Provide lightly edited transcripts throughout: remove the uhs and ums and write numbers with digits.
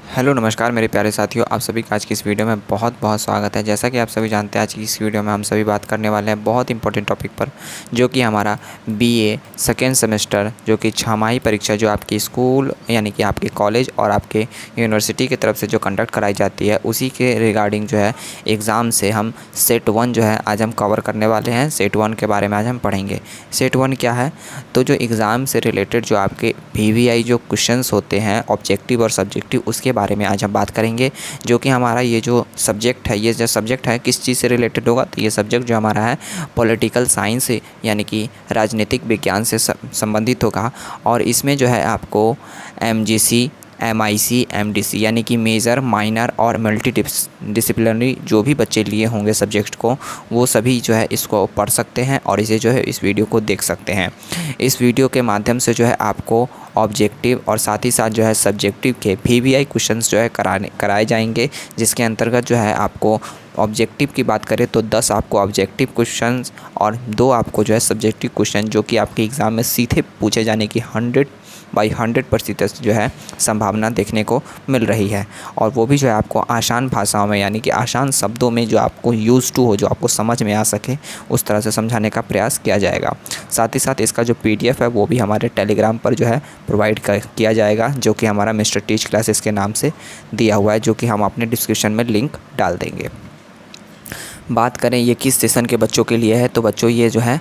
Hello नमस्कार मेरे प्यारे साथियों, आप सभी का आज की इस वीडियो में बहुत बहुत स्वागत है। जैसा कि आप सभी जानते हैं, आज की इस वीडियो में हम सभी बात करने वाले हैं बहुत इंपॉर्टेंट टॉपिक पर, जो कि हमारा बीए सेकेंड सेमेस्टर जो कि छमाही परीक्षा जो आपकी स्कूल यानी कि आपके कॉलेज और आपके यूनिवर्सिटी की तरफ से जो कंडक्ट कराई जाती है, उसी के रिगार्डिंग जो है एग्ज़ाम से हम सेट 1 जो है आज हम कवर करने वाले हैं। सेट 1 के बारे में आज हम पढ़ेंगे। सेट 1 क्या है? तो जो एग्ज़ाम से रिलेटेड जो आपके पीवीआई जो क्वेश्चंस होते हैं ऑब्जेक्टिव और सब्जेक्टिव, उसके बारे में आज हम बात करेंगे। जो कि हमारा ये जो सब्जेक्ट है, ये जो सब्जेक्ट है किस चीज़ से रिलेटेड होगा, तो ये सब्जेक्ट जो हमारा है पॉलिटिकल साइंस यानी कि राजनीतिक विज्ञान से संबंधित होगा। और इसमें जो है आपको एमजीसी, एमआईसी, एमडीसी यानी कि मेजर, माइनर और मल्टी डिसिप्लिनरी जो भी बच्चे लिए होंगे सब्जेक्ट को, वो सभी जो है इसको पढ़ सकते हैं और इसे जो है इस वीडियो को देख सकते हैं। इस वीडियो के माध्यम से जो है आपको ऑब्जेक्टिव और साथ ही साथ जो है सब्जेक्टिव के पीवीआई क्वेश्चंस जो है कराए जाएंगे, जिसके अंतर्गत जो है आपको ऑब्जेक्टिव की बात करें तो 10 आपको ऑब्जेक्टिव क्वेश्चंस और 2 आपको जो है सब्जेक्टिव क्वेश्चन जो कि आपके एग्ज़ाम में सीधे पूछे जाने की 100/100% जो है संभावना देखने को मिल रही है। और वो भी जो है आपको आसान भाषाओं में यानी कि आसान शब्दों में जो आपको यूज़ टू हो, जो आपको समझ में आ सके, उस तरह से समझाने का प्रयास किया जाएगा। साथ ही साथ इसका जो पीडीएफ है वो भी हमारे टेलीग्राम पर जो है प्रोवाइड किया जाएगा, जो कि हमारा मिस्टर टीच क्लासेस के नाम से दिया हुआ है, जो कि हम अपने डिस्क्रिप्शन में लिंक डाल देंगे। बात करें ये किस सेशन के बच्चों के लिए है, तो बच्चों ये जो है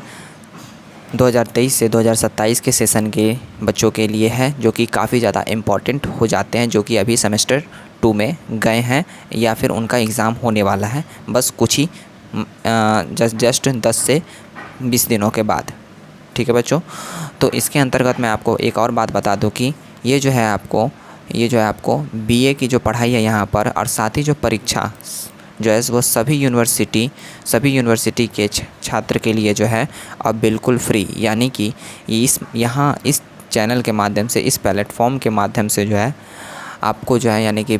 2023 से 2027 के सेशन के बच्चों के लिए है, जो कि काफ़ी ज़्यादा इम्पॉर्टेंट हो जाते हैं, जो कि अभी सेमेस्टर 2 में गए हैं या फिर उनका एग्ज़ाम होने वाला है बस कुछ ही जस्ट 10 से 20 दिनों के बाद। ठीक है बच्चों, तो इसके अंतर्गत मैं आपको एक और बात बता दूं कि ये जो है आपको बीए की जो पढ़ाई है यहाँ पर, और साथ ही जो परीक्षा जो है वो सभी यूनिवर्सिटी के छात्र के लिए जो है अब बिल्कुल फ्री, यानी कि इस चैनल के माध्यम से, इस प्लेटफॉर्म के माध्यम से जो है आपको जो है यानी कि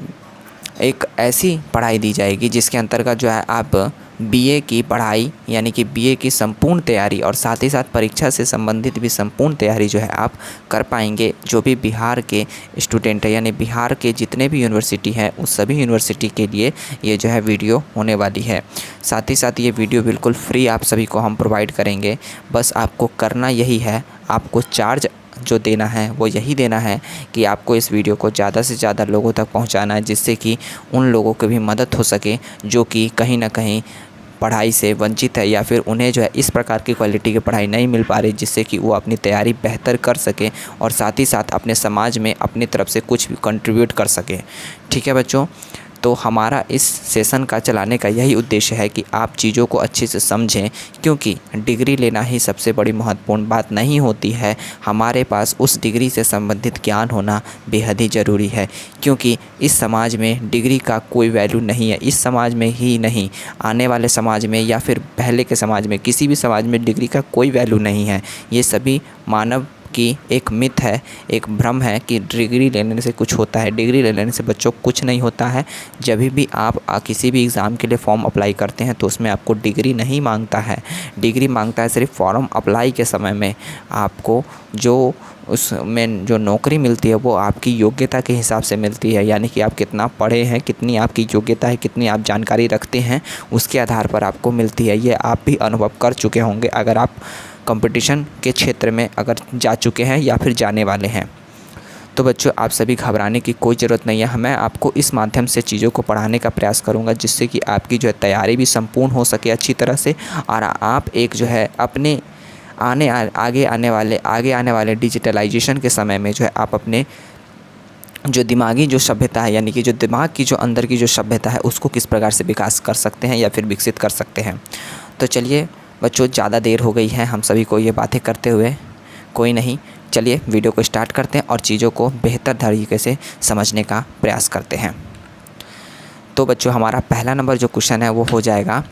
एक ऐसी पढ़ाई दी जाएगी जिसके अंतर्गत जो है आप बीए की पढ़ाई यानी कि बीए की संपूर्ण तैयारी और साथ ही साथ परीक्षा से संबंधित भी संपूर्ण तैयारी जो है आप कर पाएंगे। जो भी बिहार के स्टूडेंट है यानी बिहार के जितने भी यूनिवर्सिटी हैं, उस सभी यूनिवर्सिटी के लिए ये जो है वीडियो होने वाली है। साथ ही साथ ये वीडियो बिल्कुल फ्री आप सभी को हम प्रोवाइड करेंगे। बस आपको करना यही है, आपको चार्ज जो देना है वो यही देना है कि आपको इस वीडियो को ज़्यादा से ज़्यादा लोगों तक पहुंचाना है, जिससे कि उन लोगों को भी मदद हो सके जो कि कहीं ना कहीं पढ़ाई से वंचित है या फिर उन्हें जो है इस प्रकार की क्वालिटी की पढ़ाई नहीं मिल पा रही, जिससे कि वो अपनी तैयारी बेहतर कर सके और साथ ही साथ अपने समाज में अपनी तरफ से कुछ भी कंट्रीब्यूट कर सके। ठीक है बच्चों, तो हमारा इस सेशन का चलाने का यही उद्देश्य है कि आप चीज़ों को अच्छे से समझें, क्योंकि डिग्री लेना ही सबसे बड़ी महत्वपूर्ण बात नहीं होती है। हमारे पास उस डिग्री से संबंधित ज्ञान होना बेहद ही ज़रूरी है, क्योंकि इस समाज में डिग्री का कोई वैल्यू नहीं है। इस समाज में ही नहीं, आने वाले समाज में या फिर पहले के समाज में, किसी भी समाज में डिग्री का कोई वैल्यू नहीं है। ये सभी मानव कि एक मिथ है, एक भ्रम है कि डिग्री लेने से कुछ होता है। डिग्री लेने से बच्चों कुछ नहीं होता है। जब भी आप किसी भी एग्ज़ाम के लिए फॉर्म अप्लाई करते हैं तो उसमें आपको डिग्री नहीं मांगता है। डिग्री मांगता है सिर्फ फॉर्म अप्लाई के समय में आपको जो उसमें जो नौकरी मिलती है वो आपकी योग्यता के हिसाब से मिलती है, यानी कि आप कितना पढ़े हैं, कितनी आपकी योग्यता है, कितनी आप जानकारी रखते हैं, उसके आधार पर आपको मिलती है। ये आप भी अनुभव कर चुके होंगे अगर आप कंपटीशन के क्षेत्र में अगर जा चुके हैं या फिर जाने वाले हैं। तो बच्चों, आप सभी घबराने की कोई ज़रूरत नहीं है। मैं आपको इस माध्यम से चीज़ों को पढ़ाने का प्रयास करूंगा, जिससे कि आपकी जो है तैयारी भी संपूर्ण हो सके अच्छी तरह से, और आप एक जो है अपने आगे आने वाले डिजिटलाइजेशन के समय में जो है आप अपने जो दिमागी जो सभ्यता है यानी कि जो दिमाग की जो अंदर की जो सभ्यता है उसको किस प्रकार से विकास कर सकते हैं या फिर विकसित कर सकते हैं। तो चलिए बच्चों, ज़्यादा देर हो गई है हम सभी को ये बातें करते हुए। कोई नहीं, चलिए वीडियो को स्टार्ट करते हैं और चीज़ों को बेहतर तरीके से समझने का प्रयास करते हैं। तो बच्चों, हमारा पहला नंबर जो क्वेश्चन है वो हो जाएगा,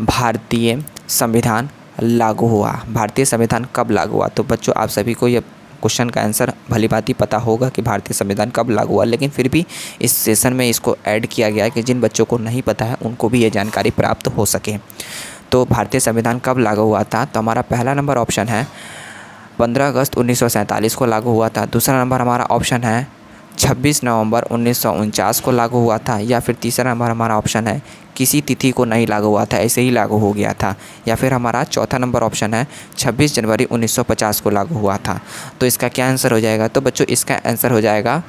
भारतीय संविधान लागू हुआ। भारतीय संविधान कब लागू हुआ? तो बच्चों, आप सभी को ये क्वेश्चन का आंसर भली भांति पता होगा कि भारतीय संविधान कब लागू हुआ, लेकिन फिर भी इस सेशन में इसको ऐड किया गया है कि जिन बच्चों को नहीं पता है उनको भी ये जानकारी प्राप्त हो सके। तो भारतीय संविधान कब लागू हुआ था? तो हमारा पहला नंबर ऑप्शन है 15 अगस्त 1947 को लागू हुआ था। दूसरा नंबर हमारा ऑप्शन है 26 नवंबर 1949 को लागू हुआ था, या फिर तीसरा नंबर हमारा ऑप्शन है किसी तिथि को नहीं लागू हुआ था, ऐसे ही लागू हो गया था, या फिर हमारा चौथा नंबर ऑप्शन है 26 जनवरी 1950 को लागू हुआ था। तो इसका क्या आंसर हो जाएगा? तो बच्चों इसका आंसर हो जाएगा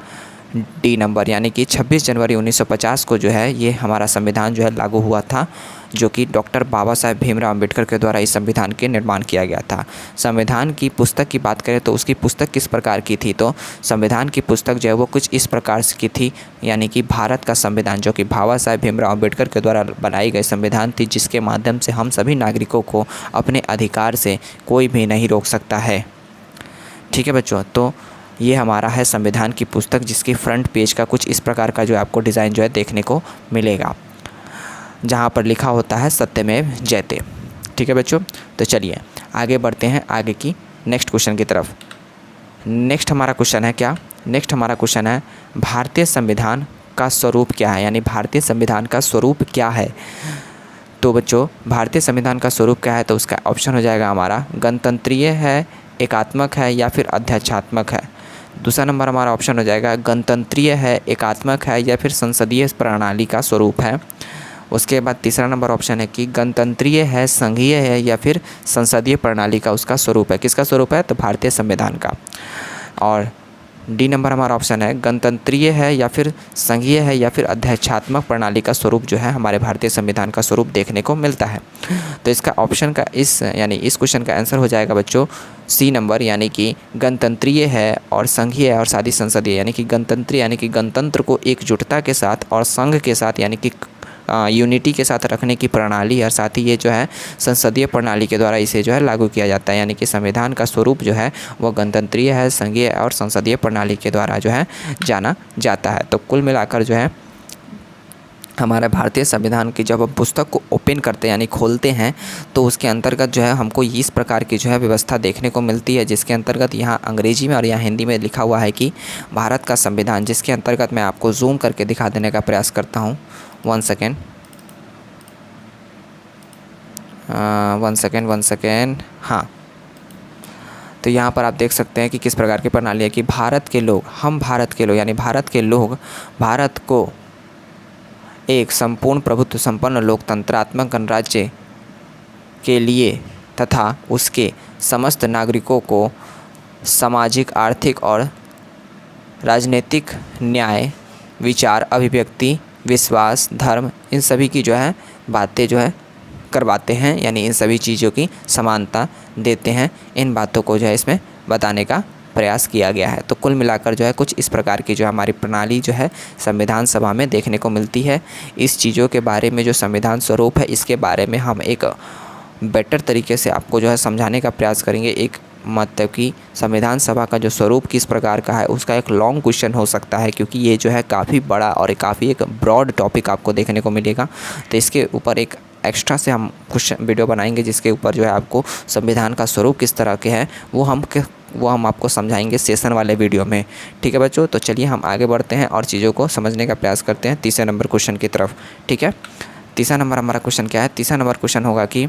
डी नंबर, यानी कि 26 जनवरी 1950 को जो है ये हमारा संविधान जो है लागू हुआ था, जो कि डॉक्टर बाबा साहेब भीमराव अम्बेडकर के द्वारा इस संविधान के निर्माण किया गया था। संविधान की पुस्तक की बात करें तो उसकी पुस्तक किस प्रकार की थी? तो संविधान की पुस्तक जो है वो कुछ इस प्रकार की थी, यानी कि भारत का संविधान, जो कि बाबा साहेब भीमराव अम्बेडकर के द्वारा बनाई गई संविधान थी, जिसके माध्यम से हम सभी नागरिकों को अपने अधिकार से कोई भी नहीं रोक सकता है। ठीक है बच्चों, तो ये हमारा है संविधान की पुस्तक, जिसकी फ्रंट पेज का कुछ इस प्रकार का जो है आपको डिज़ाइन जो है देखने को मिलेगा, जहाँ पर लिखा होता है सत्यमेव जयते। ठीक है बच्चों, तो चलिए आगे बढ़ते हैं आगे की नेक्स्ट क्वेश्चन की तरफ। नेक्स्ट हमारा क्वेश्चन है क्या? नेक्स्ट हमारा क्वेश्चन है भारतीय संविधान का स्वरूप क्या है, यानी भारतीय संविधान का स्वरूप क्या है? तो बच्चों भारतीय संविधान का स्वरूप क्या है? तो उसका ऑप्शन हो जाएगा हमारा गणतंत्रीय है, एकात्मक है, या फिर अध्यक्षात्मक है। दूसरा नंबर हमारा ऑप्शन हो जाएगा गणतंत्रीय है, एकात्मक है, या फिर संसदीय प्रणाली का स्वरूप है। उसके बाद तीसरा नंबर ऑप्शन है कि गणतंत्रीय है, संघीय है, या फिर संसदीय प्रणाली का उसका स्वरूप है। किसका स्वरूप है? तो भारतीय संविधान का। और डी नंबर हमारा ऑप्शन है गणतंत्रीय है, या फिर संघीय है, या फिर अध्यक्षात्मक प्रणाली का स्वरूप जो है हमारे भारतीय संविधान का स्वरूप देखने को मिलता है। तो इसका ऑप्शन का इस क्वेश्चन का आंसर हो जाएगा बच्चों सी नंबर, यानी कि गणतंत्रीय है और संघीय है और साथ ही संसदीय, यानी कि गणतंत्रीय यानी कि गणतंत्र को एकजुटता के साथ और संघ के साथ यानी कि यूनिटी के साथ रखने की प्रणाली है, और साथ ही ये जो है संसदीय प्रणाली के द्वारा इसे जो है लागू किया जाता है, यानी कि संविधान का स्वरूप जो है वो गणतंत्रीय है, संघीय और संसदीय प्रणाली के द्वारा जो है जाना जाता है। तो कुल मिलाकर जो है हमारे भारतीय संविधान की जब हम पुस्तक को ओपन करते हैं यानी खोलते हैं, तो उसके अंतर्गत जो है हमको इस प्रकार की जो है व्यवस्था देखने को मिलती है, जिसके अंतर्गत यहाँ अंग्रेजी में और यहाँ हिंदी में लिखा हुआ है कि भारत का संविधान, जिसके अंतर्गत मैं आपको जूम करके दिखा देने का प्रयास करता हूँ। वन सेकेंड, हाँ। तो यहाँ पर आप देख सकते हैं कि किस प्रकार की प्रणाली है कि भारत के लोग, हम भारत के लोग यानी भारत के लोग भारत को एक संपूर्ण प्रभुत्व संपन्न लोकतंत्रात्मक गणराज्य के लिए तथा उसके समस्त नागरिकों को सामाजिक, आर्थिक और राजनीतिक न्याय, विचार, अभिव्यक्ति, विश्वास, धर्म, इन सभी की जो है बातें जो है करवाते हैं, यानी इन सभी चीज़ों की समानता देते हैं। इन बातों को जो है इसमें बताने का प्रयास किया गया है। तो कुल मिलाकर जो है कुछ इस प्रकार की जो हमारी प्रणाली जो है संविधान सभा में देखने को मिलती है। इस चीज़ों के बारे में जो संविधान स्वरूप है, इसके बारे में हम एक बेटर तरीके से आपको जो है समझाने का प्रयास करेंगे। एक मतलब कि संविधान सभा का जो स्वरूप किस प्रकार का है उसका एक लॉन्ग क्वेश्चन हो सकता है, क्योंकि ये जो है काफ़ी बड़ा और काफ़ी एक ब्रॉड टॉपिक आपको देखने को मिलेगा। तो इसके ऊपर एक एक्स्ट्रा से हम क्वेश्चन वीडियो बनाएंगे, जिसके ऊपर जो है आपको संविधान का स्वरूप किस तरह के है वो हम आपको समझाएंगे सेशन वाले वीडियो में। ठीक है बच्चों, तो चलिए हम आगे बढ़ते हैं और चीज़ों को समझने का प्रयास करते हैं तीसरे नंबर क्वेश्चन की तरफ। ठीक है, तीसरा नंबर हमारा क्वेश्चन क्या है? तीसरा नंबर क्वेश्चन होगा कि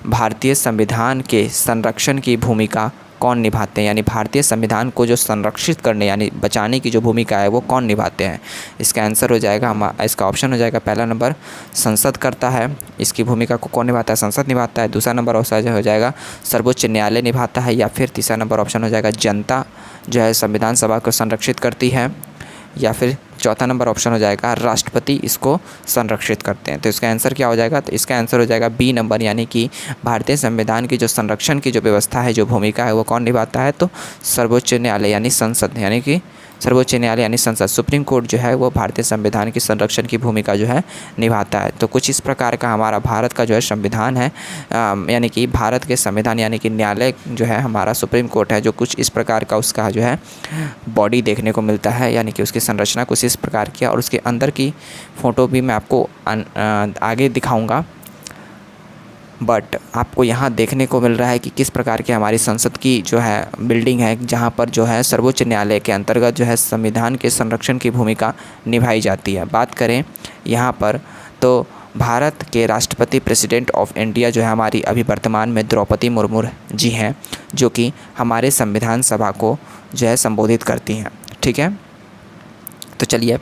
भारतीय संविधान के संरक्षण की भूमिका कौन निभाते हैं, यानी भारतीय संविधान को जो संरक्षित करने यानी बचाने की जो भूमिका है वो कौन निभाते हैं। इसका आंसर हो जाएगा इसका ऑप्शन हो जाएगा पहला नंबर संसद करता है, इसकी भूमिका को कौन निभाता है? संसद निभाता है। दूसरा नंबर हो जाएगा सर्वोच्च न्यायालय निभाता है, या फिर तीसरा नंबर ऑप्शन हो जाएगा जनता जो है संविधान सभा को संरक्षित करती है, या फिर चौथा नंबर ऑप्शन हो जाएगा राष्ट्रपति इसको संरक्षित करते हैं। तो इसका आंसर क्या हो जाएगा? तो इसका आंसर हो जाएगा बी नंबर, यानी कि भारतीय संविधान की जो संरक्षण की जो व्यवस्था है, जो भूमिका है वो कौन निभाता है? तो सर्वोच्च न्यायालय यानी संसद, यानी कि सर्वोच्च न्यायालय यानी संसद, सुप्रीम कोर्ट जो है वो भारतीय संविधान की संरक्षण की भूमिका जो है निभाता है। तो कुछ इस प्रकार का हमारा भारत का जो है संविधान है, यानी कि भारत के संविधान यानी कि न्यायालय जो है हमारा सुप्रीम कोर्ट है, जो कुछ इस प्रकार का उसका जो है बॉडी देखने को मिलता है, यानी कि उसकी संरचना कुछ इस प्रकार की है। और उसके अंदर की फ़ोटो भी मैं आपको आगे दिखाऊँगा, बट आपको यहाँ देखने को मिल रहा है कि किस प्रकार की हमारी संसद की जो है बिल्डिंग है, जहाँ पर जो है सर्वोच्च न्यायालय के अंतर्गत जो है संविधान के संरक्षण की भूमिका निभाई जाती है। बात करें यहाँ पर तो भारत के राष्ट्रपति प्रेसिडेंट ऑफ इंडिया जो है हमारी अभी वर्तमान में द्रौपदी मुर्मू जी हैं, जो कि हमारे संविधान सभा को जो है संबोधित करती हैं। ठीक है, तो चलिए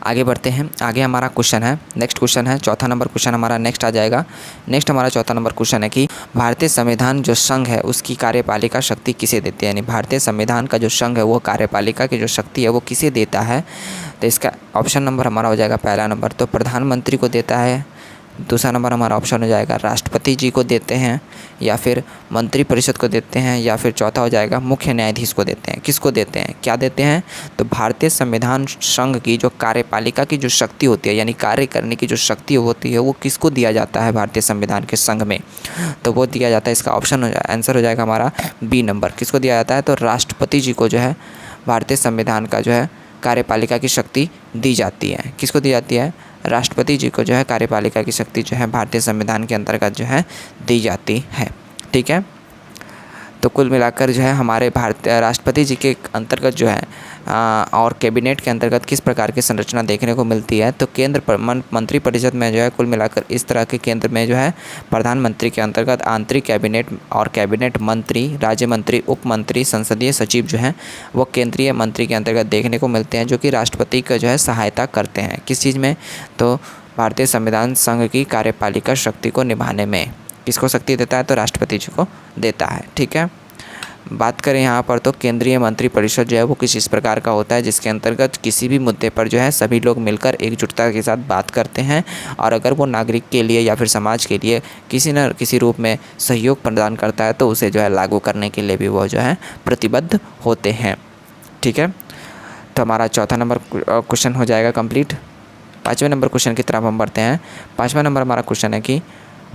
आगे बढ़ते हैं। आगे हमारा क्वेश्चन है, नेक्स्ट क्वेश्चन है, चौथा नंबर क्वेश्चन हमारा नेक्स्ट आ जाएगा। नेक्स्ट हमारा चौथा नंबर क्वेश्चन है कि भारतीय संविधान जो संघ है उसकी कार्यपालिका शक्ति किसे देती है, यानी भारतीय संविधान का जो संघ है वो कार्यपालिका की जो शक्ति है वो किसे देता है। तो इसका ऑप्शन नंबर हमारा हो जाएगा पहला नंबर तो प्रधानमंत्री को देता है, दूसरा नंबर हमारा ऑप्शन हो जाएगा राष्ट्रपति जी को देते हैं, या फिर मंत्रिपरिषद को देते हैं, या फिर चौथा हो जाएगा मुख्य न्यायाधीश को देते हैं। किसको देते हैं, क्या देते हैं, तो भारतीय संविधान संघ की जो कार्यपालिका की जो शक्ति होती है, यानी कार्य करने की जो शक्ति होती है वो किसको दिया जाता है भारतीय संविधान के संघ में, तो वो दिया जाता है। इसका ऑप्शन आंसर हो जाएगा हमारा बी नंबर। किसको दिया जाता है, तो राष्ट्रपति जी को जो है भारतीय संविधान का जो है कार्यपालिका की शक्ति दी जाती है। किसको दी जाती है, राष्ट्रपति जी को जो है कार्यपालिका की शक्ति जो है भारतीय संविधान के अंतर्गत जो है दी जाती है। ठीक है, तो कुल मिलाकर जो है हमारे भारतीय राष्ट्रपति जी के अंतर्गत जो है और कैबिनेट के अंतर्गत किस प्रकार की संरचना देखने को मिलती है, तो केंद्र पर मंत्रिपरिषद में जो है कुल मिलाकर इस तरह के केंद्र में जो है प्रधानमंत्री के अंतर्गत आंतरिक कैबिनेट और कैबिनेट मंत्री, राज्य मंत्री, उप मंत्री, संसदीय सचिव जो है वो केंद्रीय मंत्री के अंतर्गत देखने को मिलते हैं, जो कि राष्ट्रपति का जो है सहायता करते हैं किस चीज़ में, तो भारतीय संविधान संघ की कार्यपालिका शक्ति को निभाने में। किसको शक्ति देता है, तो राष्ट्रपति जी को देता है। ठीक है, बात करें यहाँ पर तो केंद्रीय मंत्रिपरिषद जो है वो किस इस प्रकार का होता है जिसके अंतर्गत किसी भी मुद्दे पर जो है सभी लोग मिलकर एकजुटता के साथ बात करते हैं, और अगर वो नागरिक के लिए या फिर समाज के लिए किसी न किसी रूप में सहयोग प्रदान करता है तो उसे जो है लागू करने के लिए भी वो जो है प्रतिबद्ध होते हैं। ठीक है, तो हमारा चौथा नंबर क्वेश्चन हो जाएगा कंप्लीट। पाँचवें नंबर क्वेश्चन की तरफ हम बढ़ते हैं। पाँचवां नंबर हमारा क्वेश्चन है कि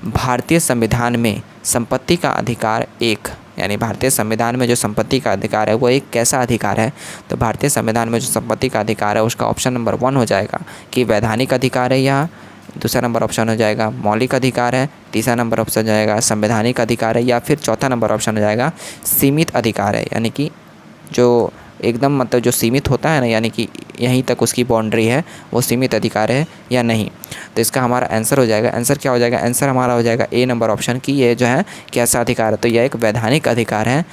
भारतीय संविधान में संपत्ति का अधिकार एक, यानी भारतीय संविधान में जो संपत्ति का अधिकार है वो एक कैसा अधिकार है, तो भारतीय संविधान में जो संपत्ति का अधिकार है उसका ऑप्शन नंबर 1 हो जाएगा कि वैधानिक अधिकार है, या दूसरा नंबर ऑप्शन हो जाएगा मौलिक अधिकार है, तीसरा नंबर ऑप्शन हो जाएगा संवैधानिक अधिकार है, या फिर चौथा नंबर ऑप्शन हो जाएगा सीमित अधिकार है, यानी कि जो एकदम मतलब जो सीमित होता है ना, यानी कि यहीं तक उसकी बाउंड्री है, वो सीमित अधिकार है या नहीं। तो इसका हमारा आंसर हो जाएगा, आंसर क्या हो जाएगा, आंसर हमारा हो जाएगा ए नंबर ऑप्शन की ये जो है कैसा अधिकार है, तो यह एक वैधानिक अधिकार है।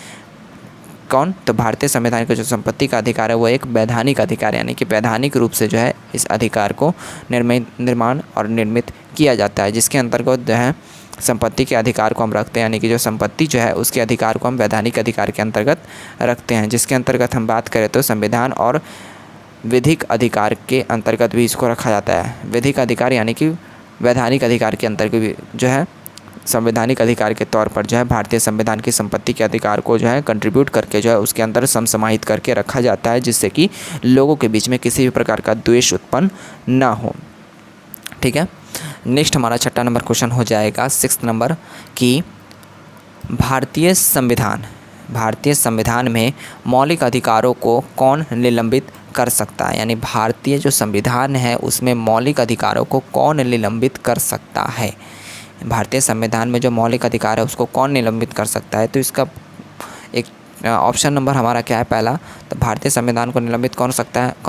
कौन, तो भारतीय संविधान का जो संपत्ति का अधिकार है वो एक वैधानिक अधिकार है, यानी कि वैधानिक रूप से जो है इस अधिकार को निर्माण और निर्मित किया जाता है, जिसके अंतर्गत जो है संपत्ति के अधिकार को हम रखते हैं, यानी कि जो संपत्ति जो है उसके अधिकार को हम वैधानिक अधिकार के अंतर्गत रखते हैं, जिसके अंतर्गत हम बात करें तो संविधान और विधिक अधिकार के अंतर्गत भी इसको रखा जाता है। विधिक अधिकार यानी कि वैधानिक अधिकार के अंतर्गत भी जो है संवैधानिक अधिकार के तौर पर जो है भारतीय संविधान की संपत्ति के अधिकार को जो है कंट्रीब्यूट करके जो है उसके अंदर समसमाहित करके रखा जाता है, जिससे कि लोगों के बीच में किसी भी प्रकार का द्वेष उत्पन्न ना हो। ठीक है, नेक्स्ट हमारा छठा नंबर क्वेश्चन हो जाएगा 6th नंबर कि भारतीय संविधान में मौलिक अधिकारों को कौन निलंबित कर सकता है, यानी भारतीय जो संविधान है उसमें मौलिक अधिकारों को कौन निलंबित कर सकता है। भारतीय संविधान में जो मौलिक अधिकार है उसको कौन निलंबित कर सकता है, तो इसका एक ऑप्शन नंबर हमारा क्या है पहला, तो भारतीय संविधान को निलंबित कौन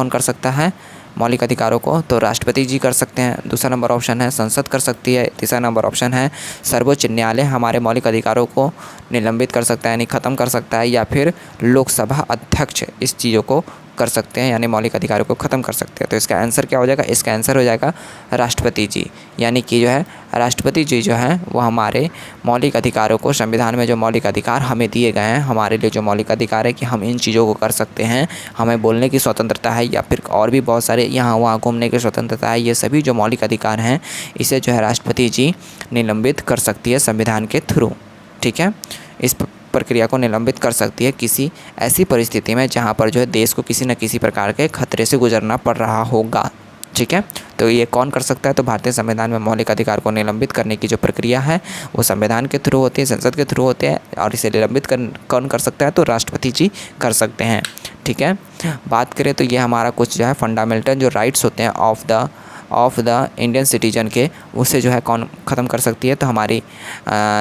कर सकता है मौलिक अधिकारों को, तो राष्ट्रपति जी कर सकते हैं, दूसरा नंबर ऑप्शन है संसद कर सकती है, तीसरा नंबर ऑप्शन है सर्वोच्च न्यायालय हमारे मौलिक अधिकारों को निलंबित कर सकता है यानी ख़त्म कर सकता है, या फिर लोकसभा अध्यक्ष इस चीज़ों को कर सकते हैं यानी मौलिक अधिकारों को ख़त्म कर सकते हैं। तो इसका आंसर क्या हो जाएगा, इसका आंसर हो जाएगा राष्ट्रपति जी, यानी कि जो है राष्ट्रपति जी जो हैं वो हमारे मौलिक अधिकारों को, संविधान में जो मौलिक अधिकार हमें दिए गए हैं, हमारे लिए जो मौलिक अधिकार है कि हम इन चीज़ों को कर सकते हैं, हमें बोलने की स्वतंत्रता है या फिर और भी बहुत सारे यहाँ वहाँ घूमने की स्वतंत्रता है, ये सभी जो मौलिक अधिकार हैं इसे जो है राष्ट्रपति जी निलंबित कर सकती है संविधान के थ्रू। ठीक है, इस प्रक्रिया को निलंबित कर सकती है किसी ऐसी परिस्थिति में जहां पर जो है देश को किसी न किसी प्रकार के खतरे से गुजरना पड़ रहा होगा। ठीक है, तो ये कौन कर सकता है, तो भारतीय संविधान में मौलिक अधिकार को निलंबित करने की जो प्रक्रिया है वो संविधान के थ्रू होती है, संसद के थ्रू होते हैं, और इसे निलंबित कौन कर सकता है, तो राष्ट्रपति जी कर सकते हैं। ठीक है, बात करें तो ये हमारा कुछ जो है फंडामेंटल जो राइट्स होते हैं ऑफ द इंडियन सिटीजन के, उसे जो है कौन ख़त्म कर सकती है, तो हमारी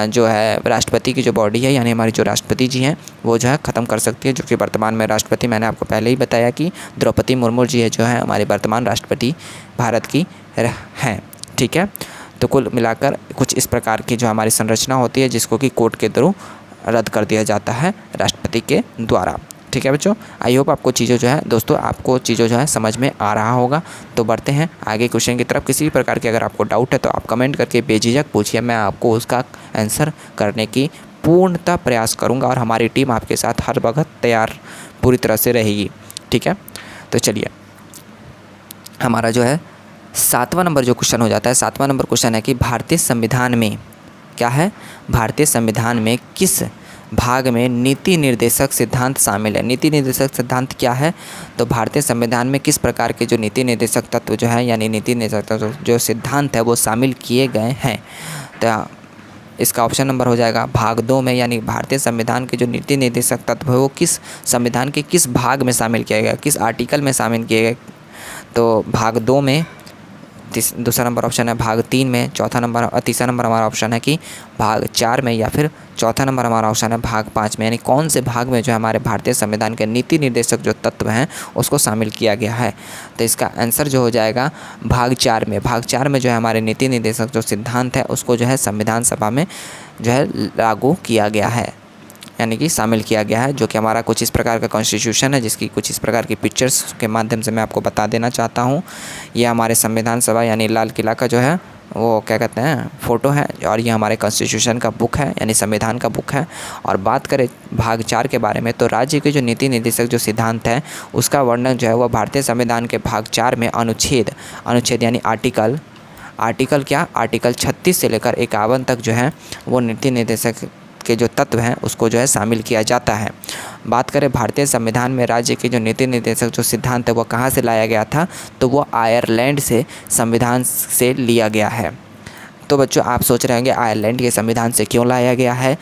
जो है राष्ट्रपति की जो बॉडी है यानी हमारी जो राष्ट्रपति जी हैं वो जो है ख़त्म कर सकती है, जो कि वर्तमान में राष्ट्रपति मैंने आपको पहले ही बताया कि द्रौपदी मुर्मू जी है जो है हमारी वर्तमान राष्ट्रपति भारत की हैं। ठीक है, तो कुल मिलाकर कुछ इस प्रकार की जो हमारी संरचना होती है जिसको कि कोर्ट के थ्रू रद्द कर दिया जाता है राष्ट्रपति के द्वारा। ठीक है बच्चों, आई होप आपको चीज़ें जो है दोस्तों आपको चीज़ें जो है समझ में आ रहा होगा। तो बढ़ते हैं आगे क्वेश्चन की तरफ। किसी भी प्रकार के अगर आपको डाउट है तो आप कमेंट करके बेझिझक पूछिए, मैं आपको उसका आंसर करने की पूर्णतः प्रयास करूंगा और हमारी टीम आपके साथ हर वक्त तैयार पूरी तरह से रहेगी। ठीक है, तो चलिए हमारा जो है 7वां नंबर जो क्वेश्चन हो जाता है, 7वां नंबर क्वेश्चन है कि भारतीय संविधान में क्या है, भारतीय संविधान में किस भाग में नीति निर्देशक सिद्धांत शामिल है। नीति निर्देशक सिद्धांत क्या है, तो भारतीय संविधान में किस प्रकार के जो नीति निर्देशक तत्व जो है यानी नीति निर्देशक तत्व जो सिद्धांत है वो शामिल किए गए हैं। तो इसका ऑप्शन नंबर हो जाएगा भाग 2 में, यानी भारतीय संविधान के जो नीति निर्देशक तत्व है वो किस संविधान के किस भाग में शामिल किया गया, किस आर्टिकल में शामिल किए गए। तो भाग 2 में, दूसरा नंबर ऑप्शन है भाग 3 में, तीसरा नंबर हमारा ऑप्शन है कि भाग 4 में, या फिर चौथा नंबर हमारा ऑप्शन है भाग 5 में। यानी कौन से भाग में जो है हमारे भारतीय संविधान के नीति निर्देशक जो तत्व हैं उसको शामिल किया गया है। तो इसका आंसर जो हो जाएगा भाग 4 में। भाग 4 में जो है हमारे नीति निर्देशक जो सिद्धांत है उसको जो है संविधान सभा में जो है लागू किया गया है, यानी कि शामिल किया गया है, जो कि हमारा कुछ इस प्रकार का कॉन्स्टिट्यूशन है जिसकी कुछ इस प्रकार की पिक्चर्स के माध्यम से मैं आपको बता देना चाहता हूँ। ये हमारे संविधान सभा यानी लाल किला का जो है वो क्या कहते हैं फ़ोटो है, और ये हमारे कॉन्स्टिट्यूशन का बुक है यानी संविधान का बुक है। और बात करें भाग 4 के बारे में, तो राज्य के जो नीति निर्देशक जो सिद्धांत है उसका वर्णन जो है वह भारतीय संविधान के भाग 4 में अनुच्छेद यानी आर्टिकल 36 से लेकर 51 तक जो है वो नीति निर्देशक के जो तत्व हैं उसको जो है शामिल किया जाता है। बात करें भारतीय संविधान में राज्य के जो नीति निर्देशक जो सिद्धांत है वो कहाँ से लाया गया था, तो वो आयरलैंड से संविधान से लिया गया है। तो बच्चों आप सोच रहे होंगे आयरलैंड के संविधान से क्यों लाया गया है,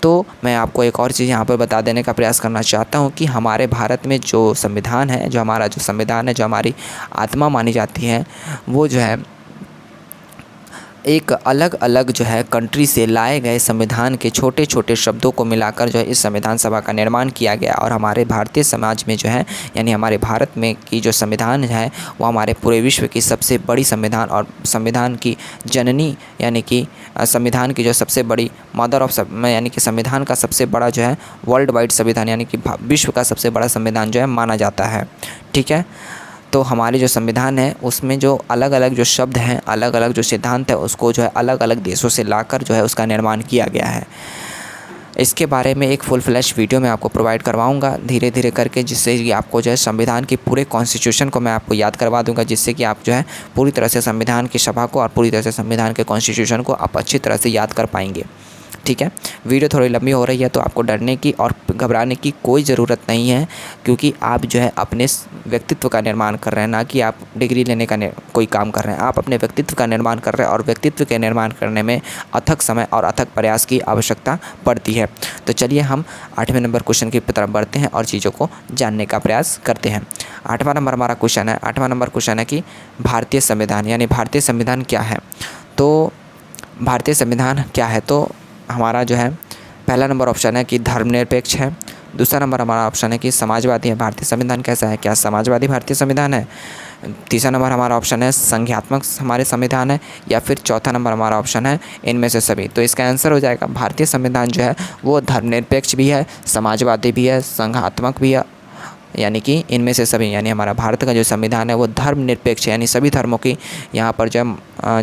तो मैं आपको एक और चीज़ यहाँ पर बता देने का प्रयास करना चाहता हूँ कि हमारे भारत में जो संविधान है, जो हमारा जो संविधान है, जो हमारी आत्मा मानी जाती है, वो जो है एक अलग अलग जो है कंट्री से लाए गए संविधान के छोटे छोटे शब्दों को मिलाकर जो है इस संविधान सभा का निर्माण किया गया। और हमारे भारतीय समाज में जो है यानी हमारे भारत में की जो संविधान है वो हमारे पूरे विश्व की सबसे बड़ी संविधान और संविधान की जननी यानी कि संविधान की जो सबसे बड़ी मदर ऑफ यानी कि संविधान का सबसे बड़ा जो है वर्ल्ड वाइड संविधान यानी कि विश्व का सबसे बड़ा संविधान जो है माना जाता है। ठीक है, तो हमारे जो संविधान है उसमें जो अलग अलग जो शब्द हैं, अलग अलग जो सिद्धांत है उसको जो है अलग अलग देशों से लाकर जो है उसका निर्माण किया गया है। इसके बारे में एक फुल फ्लैश वीडियो मैं आपको प्रोवाइड करवाऊंगा धीरे धीरे करके, जिससे कि आपको जो है संविधान की पूरे कॉन्स्टिट्यूशन को मैं आपको याद करवा दूंगा, जिससे कि आप जो है पूरी तरह से संविधान की सभा को और पूरी तरह से संविधान के कॉन्स्टिट्यूशन को आप अच्छी तरह से याद कर पाएंगे। ठीक है, वीडियो थोड़ी लंबी हो रही है तो आपको डरने की और घबराने की कोई ज़रूरत नहीं है, क्योंकि आप जो है अपने व्यक्तित्व का निर्माण कर रहे हैं, ना कि आप डिग्री लेने का कोई काम कर रहे हैं। आप अपने व्यक्तित्व का निर्माण कर रहे हैं और व्यक्तित्व के निर्माण करने में अथक समय और अथक प्रयास की आवश्यकता पड़ती है। तो चलिए हम 8वें नंबर क्वेश्चन की तरफ बढ़ते हैं और चीज़ों को जानने का प्रयास करते हैं। 8वां नंबर हमारा क्वेश्चन है, 8वां नंबर क्वेश्चन है कि भारतीय संविधान यानी भारतीय संविधान क्या है। तो भारतीय संविधान क्या है, तो हमारा जो है पहला नंबर ऑप्शन है कि धर्मनिरपेक्ष है। दूसरा नंबर हमारा ऑप्शन है कि समाजवादी है। भारतीय संविधान कैसा है, क्या समाजवादी भारतीय संविधान है। तीसरा नंबर हमारा ऑप्शन है संघात्मक हमारे संविधान है, या फिर चौथा नंबर हमारा ऑप्शन है इनमें से सभी। तो इसका आंसर हो जाएगा भारतीय संविधान जो है वो धर्मनिरपेक्ष भी है, समाजवादी भी है, संघात्मक भी है, यानी कि इनमें से सभी। यानी हमारा भारत का जो संविधान है वो धर्मनिरपेक्ष है, यानी सभी धर्मों की यहाँ पर जो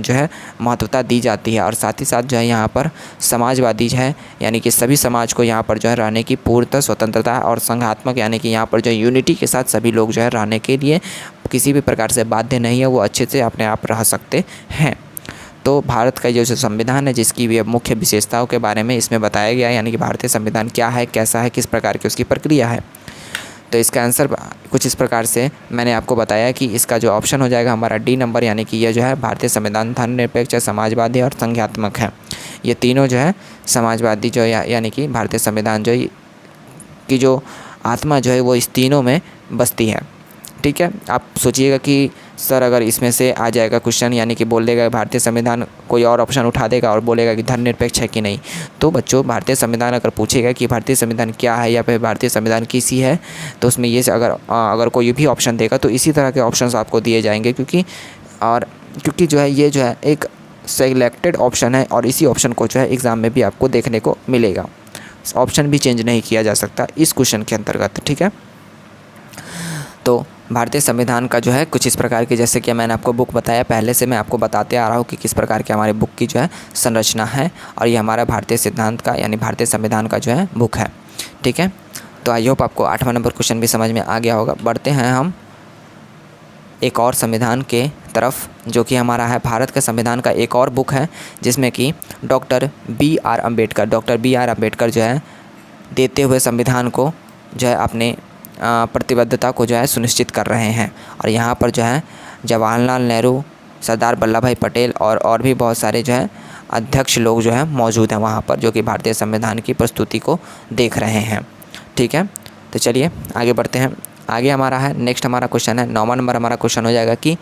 है महत्वता दी जाती है। और साथ ही साथ जो है यहाँ पर समाजवादी है, यानी कि सभी समाज को यहाँ पर जो है रहने की पूर्णतः स्वतंत्रता है। और संघात्मक यानी कि यहाँ पर जो यूनिटी के साथ सभी लोग जो है रहने के लिए किसी भी प्रकार से बाध्य नहीं है, वो अच्छे से अपने आप रह सकते हैं। तो भारत का जो संविधान है जिसकी भी मुख्य विशेषताओं के बारे में इसमें बताया गया है, यानी कि भारतीय संविधान क्या है, कैसा है, किस प्रकार की उसकी प्रक्रिया है। तो इसका आंसर कुछ इस प्रकार से मैंने आपको बताया कि इसका जो ऑप्शन हो जाएगा हमारा डी नंबर, यानी कि यह जो है भारतीय संविधान धर्मनिरपेक्ष, समाजवादी और संघात्मक है। ये तीनों जो है समाजवादी जो यानी कि भारतीय संविधान जो की जो आत्मा जो है वो इस तीनों में बसती है। ठीक है, आप सोचिएगा कि सर अगर इसमें से आ जाएगा क्वेश्चन, यानी कि बोल देगा भारतीय संविधान, कोई और ऑप्शन उठा देगा और बोलेगा कि धर्मनिरपेक्ष है कि नहीं। तो बच्चों भारतीय संविधान अगर पूछेगा कि भारतीय संविधान क्या है या फिर भारतीय संविधान किसी है, तो उसमें ये अगर कोई भी ऑप्शन देगा तो इसी तरह के ऑप्शंस आपको दिए जाएंगे, क्योंकि जो है ये जो है एक सेलेक्टेड ऑप्शन है और इसी ऑप्शन को जो है एग्ज़ाम में भी आपको देखने को मिलेगा। ऑप्शन भी चेंज नहीं किया जा सकता इस क्वेश्चन के अंतर्गत, ठीक है। तो भारतीय संविधान का जो है कुछ इस प्रकार की, जैसे कि मैंने आपको बुक बताया पहले से मैं आपको बताते आ रहा हूँ कि किस प्रकार के हमारे बुक की जो है संरचना है, और ये हमारा भारतीय सिद्धांत का यानी भारतीय संविधान का जो है बुक है, ठीक है। तो आई होप आपको 8वां नंबर क्वेश्चन भी समझ में आ गया होगा। बढ़ते हैं हम एक और संविधान के तरफ, जो कि हमारा है भारत का संविधान का एक और बुक है, जिसमें कि डॉक्टर बी आर अम्बेडकर जो है देते हुए संविधान को जो है अपने प्रतिबद्धता को जो है सुनिश्चित कर रहे हैं। और यहाँ पर जो है जवाहरलाल नेहरू, सरदार वल्लभ भाई पटेल और भी बहुत सारे जो है अध्यक्ष लोग जो है मौजूद हैं वहाँ पर, जो कि भारतीय संविधान की प्रस्तुति को देख रहे हैं, ठीक है। तो चलिए आगे बढ़ते हैं। आगे हमारा है नेक्स्ट हमारा क्वेश्चन है 9वां नंबर हमारा क्वेश्चन हो जाएगा कि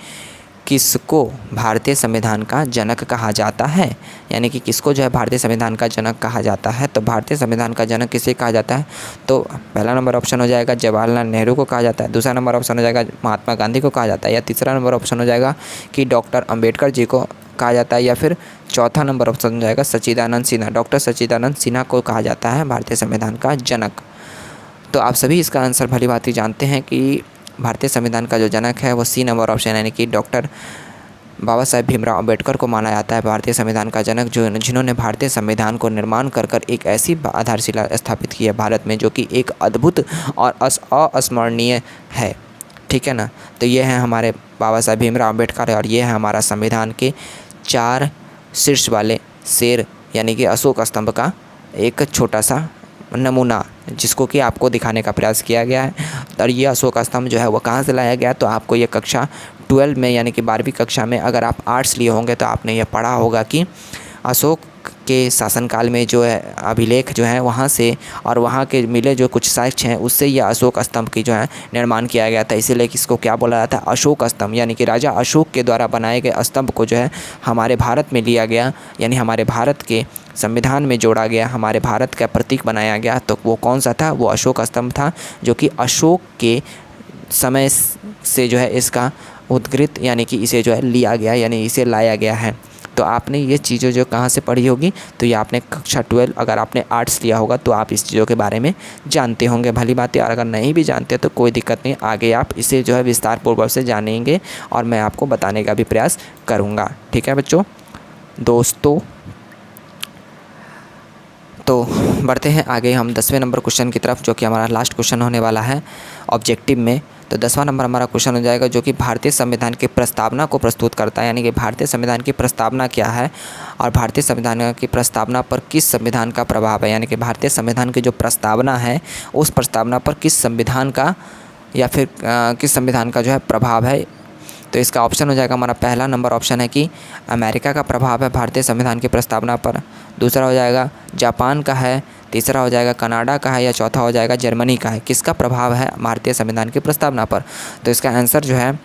किसको भारतीय संविधान का जनक कहा जाता है, यानी कि किसको जो है भारतीय संविधान का जनक कहा जाता है। तो भारतीय संविधान का जनक किसे कहा जाता है, तो पहला नंबर ऑप्शन हो जाएगा जवाहरलाल नेहरू को कहा जाता है, दूसरा नंबर ऑप्शन हो जाएगा महात्मा गांधी को कहा जाता है, या तीसरा नंबर ऑप्शन हो जाएगा कि डॉक्टर अम्बेडकर जी को कहा जाता है, या फिर चौथा नंबर ऑप्शन हो जाएगा सच्चिदानंद सिन्हा, डॉक्टर सच्चिदानंद सिन्हा को कहा जाता है भारतीय संविधान का जनक। तो आप सभी इसका आंसर भली भांति जानते हैं कि भारतीय संविधान का जो जनक है वो सी नंबर ऑप्शन यानी कि डॉक्टर बाबा साहेब भीमराव अम्बेडकर को माना जाता है भारतीय संविधान का जनक, जो जिन्होंने भारतीय संविधान को निर्माण कर एक ऐसी आधारशिला स्थापित की है भारत में जो कि एक अद्भुत और अविस्मरणीय है, ठीक है ना। तो ये है हमारे बाबा साहेब भीमराव अम्बेडकर और ये है हमारा संविधान के 4 शीर्ष वाले शेर यानी कि अशोक स्तंभ का एक छोटा सा नमूना, जिसको कि आपको दिखाने का प्रयास किया गया है। और ये अशोक स्तंभ जो है वो कहाँ से लाया गया, तो आपको ये कक्षा 12 में यानी कि 12वीं कक्षा में अगर आप आर्ट्स लिए होंगे तो आपने ये पढ़ा होगा कि अशोक के शासनकाल में जो है अभिलेख जो है वहाँ से और वहाँ के मिले जो कुछ साक्ष्य हैं उससे यह अशोक स्तंभ की जो है निर्माण किया गया था। इसीलिए इसको क्या बोला जाता है, अशोक स्तंभ, यानी कि राजा अशोक के द्वारा बनाए गए स्तंभ को जो है हमारे भारत में लिया गया, यानी हमारे भारत के संविधान में जोड़ा गया, हमारे भारत का प्रतीक बनाया गया। तो वो कौन सा था, वो अशोक स्तंभ था, जो कि अशोक के समय से जो है इसका उद्गृत यानी कि इसे जो है लिया गया, यानी इसे लाया गया है। तो आपने ये चीज़ें जो कहाँ से पढ़ी होगी, तो ये आपने कक्षा 12 अगर आपने आर्ट्स लिया होगा तो आप इस चीज़ों के बारे में जानते होंगे भली बात है। और अगर नहीं भी जानते तो कोई दिक्कत नहीं, आगे आप इसे जो है विस्तार पूर्वक से जानेंगे और मैं आपको बताने का भी प्रयास करूँगा, ठीक है बच्चों। दोस्तों तो बढ़ते हैं आगे हम 10वें नंबर क्वेश्चन की तरफ, जो कि हमारा लास्ट क्वेश्चन होने वाला है ऑब्जेक्टिव में। तो 10वां नंबर हमारा क्वेश्चन हो जाएगा जो कि भारतीय संविधान की प्रस्तावना को प्रस्तुत करता है, यानी कि भारतीय संविधान की प्रस्तावना क्या है और भारतीय संविधान की प्रस्तावना पर किस संविधान का प्रभाव है, यानी कि भारतीय संविधान की जो प्रस्तावना है उस प्रस्तावना पर किस संविधान का या फिर किस संविधान का जो है प्रभाव है। तो इसका ऑप्शन हो जाएगा हमारा पहला नंबर ऑप्शन है कि अमेरिका का प्रभाव है भारतीय संविधान की प्रस्तावना पर, दूसरा हो जाएगा जापान का है, तीसरा हो जाएगा कनाडा का है, या चौथा हो जाएगा जर्मनी का है। किसका प्रभाव है भारतीय संविधान की प्रस्तावना पर, तो इसका आंसर जो है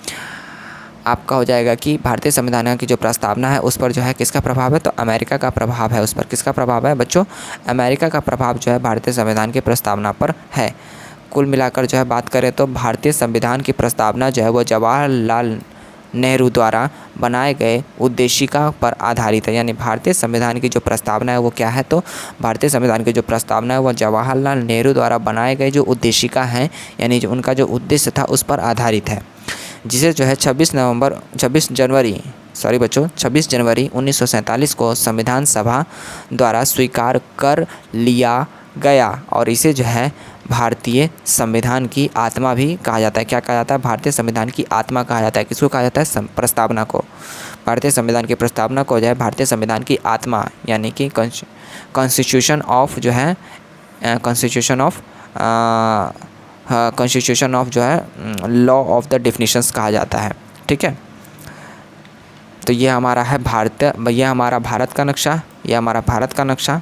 आपका हो जाएगा कि भारतीय संविधान की जो प्रस्तावना है उस पर जो है किसका प्रभाव है, तो अमेरिका का प्रभाव है। उस पर किसका प्रभाव है बच्चों, अमेरिका का प्रभाव जो है भारतीय संविधान की प्रस्तावना पर है। कुल मिलाकर जो है बात करें तो भारतीय संविधान की प्रस्तावना जो है वो जवाहरलाल नेहरू द्वारा बनाए गए उद्देशिका पर आधारित है, यानी भारतीय संविधान की जो प्रस्तावना है वो क्या है, तो भारतीय संविधान की जो प्रस्तावना है वो जवाहरलाल नेहरू द्वारा बनाए गए जो उद्देशिका हैं यानी जो उनका जो उद्देश्य था उस पर आधारित है, जिसे जो है 26 जनवरी 1947 को संविधान सभा द्वारा स्वीकार कर लिया गया। और इसे जो है भारतीय संविधान की आत्मा भी कहा जाता है। क्या कहा जाता है, भारतीय संविधान की आत्मा कहा जाता है। किसको कहा जाता है, प्रस्तावना को, भारतीय संविधान की प्रस्तावना को जो है भारतीय संविधान की आत्मा यानी कि कॉन्स्टिट्यूशन ऑफ जो है कॉन्स्टिट्यूशन ऑफ जो है लॉ ऑफ द डेफिनेशंस कहा जाता है, ठीक है। तो ये हमारा है हमारा भारत का नक्शा, ये हमारा भारत का नक्शा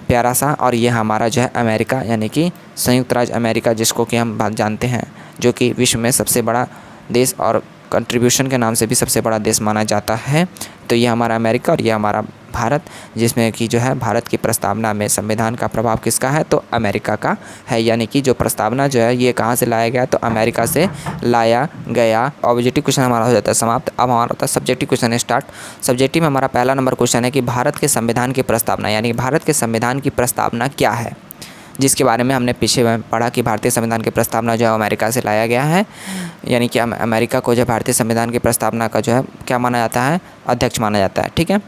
प्यारा सा, और ये हमारा जो है अमेरिका यानी कि संयुक्त राज्य अमेरिका, जिसको कि हम जानते हैं जो कि विश्व में सबसे बड़ा देश और कंट्रीब्यूशन के नाम से भी सबसे बड़ा देश माना जाता है। तो ये हमारा अमेरिका और ये हमारा भारत, जिसमें कि जो है भारत की प्रस्तावना में संविधान का प्रभाव किसका है, तो अमेरिका का है। यानी कि जो प्रस्तावना जो है ये कहाँ से लाया गया, तो अमेरिका से लाया गया। ऑब्जेक्टिव क्वेश्चन हमारा हो जाता है समाप्त। अब हमारा होता है सब्जेक्टिव क्वेश्चन स्टार्ट। सब्जेक्टिव में हमारा पहला नंबर क्वेश्चन है कि भारत के संविधान की प्रस्तावना, यानी भारत के संविधान की प्रस्तावना क्या है, जिसके बारे में हमने पीछे में पढ़ा कि भारतीय संविधान की प्रस्तावना जो है अमेरिका से लाया गया है। यानी कि अमेरिका को जो भारतीय संविधान की प्रस्तावना का जो है क्या माना जाता है, अध्यक्ष माना जाता है। ठीक है,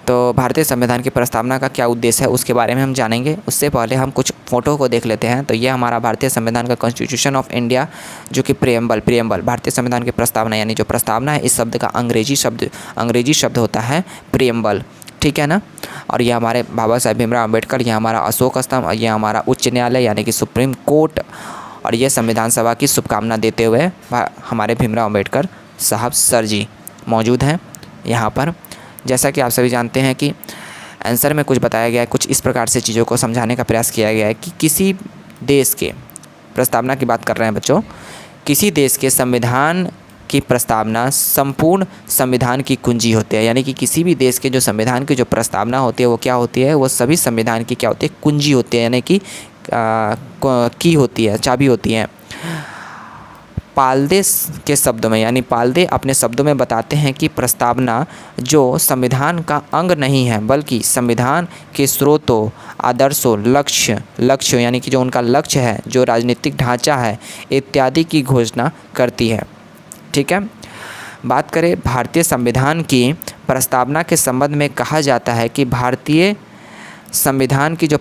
तो भारतीय संविधान की प्रस्तावना का क्या उद्देश्य है उसके बारे में हम जानेंगे। उससे पहले हम कुछ फ़ोटो को देख लेते हैं। तो ये हमारा भारतीय संविधान का कॉन्स्टिट्यूशन ऑफ इंडिया, जो कि प्रियम्बल भारतीय संविधान की प्रस्तावना, यानी जो प्रस्तावना है इस शब्द का अंग्रेजी शब्द होता है प्रियम्बल। ठीक है ना। और ये हमारे बाबा साहेब भीमराव अम्बेडकर, ये हमारा अशोक स्तंभ, और ये हमारा उच्च न्यायालय यानी कि सुप्रीम कोर्ट, और ये संविधान सभा की शुभकामना देते हुए हमारे भीमराव अम्बेडकर साहब सर जी मौजूद हैं यहाँ पर। जैसा कि आप सभी जानते हैं कि आंसर में कुछ बताया गया है, कुछ इस प्रकार से चीज़ों को समझाने का प्रयास किया गया है कि किसी देश के प्रस्तावना की बात कर रहे हैं बच्चों, किसी देश के संविधान की प्रस्तावना संपूर्ण संविधान की कुंजी होती है। यानी कि किसी भी देश के जो संविधान की जो प्रस्तावना होती है वो क्या होती है, वो सभी संविधान की क्या होती है, कुंजी होती है, यानी कि की होती है, चाबी होती है। पाल्दे के शब्दों में, यानी पाल्दे अपने शब्दों में बताते हैं कि प्रस्तावना जो संविधान का अंग नहीं है बल्कि संविधान के स्रोतों, आदर्शों, लक्ष्य यानी कि जो उनका लक्ष्य है, जो राजनीतिक ढांचा है इत्यादि की घोषणा करती है। ठीक है, बात करें भारतीय संविधान की प्रस्तावना के संबंध में कहा जाता है कि भारतीय संविधान की जो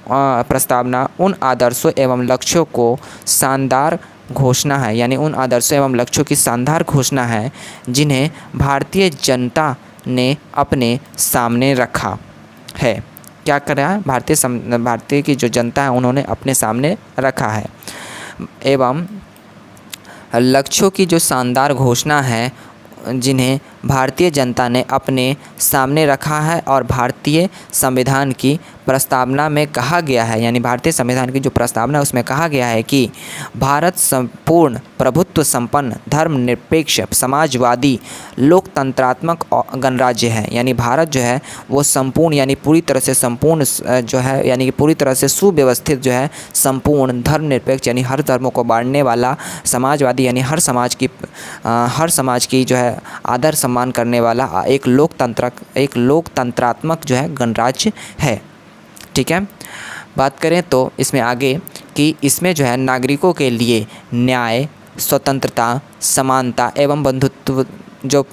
प्रस्तावना उन आदर्शों एवं लक्ष्यों को शानदार घोषणा है, यानी उन आदर्शों एवं लक्ष्यों की शानदार घोषणा है जिन्हें भारतीय जनता ने अपने सामने रखा है। क्या करा, भारतीय की जो जनता है उन्होंने अपने सामने रखा है, एवं लक्ष्यों की जो शानदार घोषणा है जिन्हें भारतीय जनता ने अपने सामने रखा है। और भारतीय संविधान की प्रस्तावना में कहा गया है, यानी भारतीय संविधान की जो प्रस्तावना है उसमें कहा गया है कि भारत संपूर्ण प्रभुत्व संपन्न धर्मनिरपेक्ष समाजवादी लोकतंत्रात्मक गणराज्य है। यानी भारत जो है वो संपूर्ण, यानी पूरी तरह से संपूर्ण जो है, यानी कि पूरी तरह से सुव्यवस्थित जो है, संपूर्ण धर्मनिरपेक्ष यानी हर धर्मों को बांटने वाला, समाजवादी यानी हर समाज की जो है आदर सम्मान करने वाला एक लोकतंत्रात्मक जो है गणराज्य है। ठीक है, बात करें तो इसमें आगे कि इसमें जो है नागरिकों के लिए न्याय, स्वतंत्रता, समानता एवं बंधुत्व जो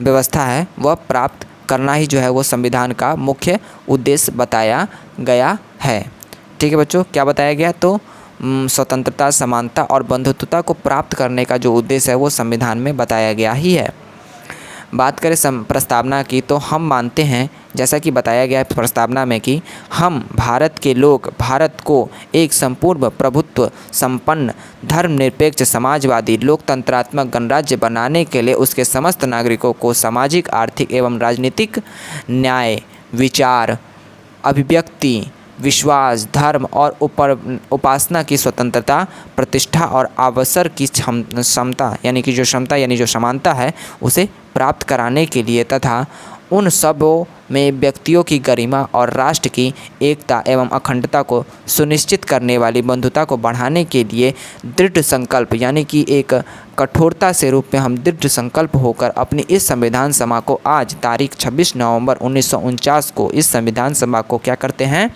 व्यवस्था है वह प्राप्त करना ही जो है वो संविधान का मुख्य उद्देश्य बताया गया है। ठीक है बच्चों, क्या बताया गया, तो स्वतंत्रता, समानता और बंधुत्वता को प्राप्त करने का जो उद्देश्य है वो संविधान में बताया गया ही है। बात करें प्रस्तावना की, तो हम मानते हैं, जैसा कि बताया गया है प्रस्तावना में, कि हम भारत के लोग भारत को एक संपूर्ण प्रभुत्व संपन्न धर्मनिरपेक्ष समाजवादी लोकतंत्रात्मक गणराज्य बनाने के लिए उसके समस्त नागरिकों को सामाजिक, आर्थिक एवं राजनीतिक न्याय, विचार, अभिव्यक्ति, विश्वास, धर्म और उपासना की स्वतंत्रता, प्रतिष्ठा और अवसर की क्षमता यानी कि जो क्षमता यानी जो समानता है उसे प्राप्त कराने के लिए तथा उन सबों में व्यक्तियों की गरिमा और राष्ट्र की एकता एवं अखंडता को सुनिश्चित करने वाली बंधुता को बढ़ाने के लिए दृढ़ संकल्प, यानी कि एक कठोरता से रूप में हम दृढ़ संकल्प होकर अपनी इस संविधान सभा को आज तारीख 26 नवंबर 1949 को इस संविधान सभा को क्या करते हैं,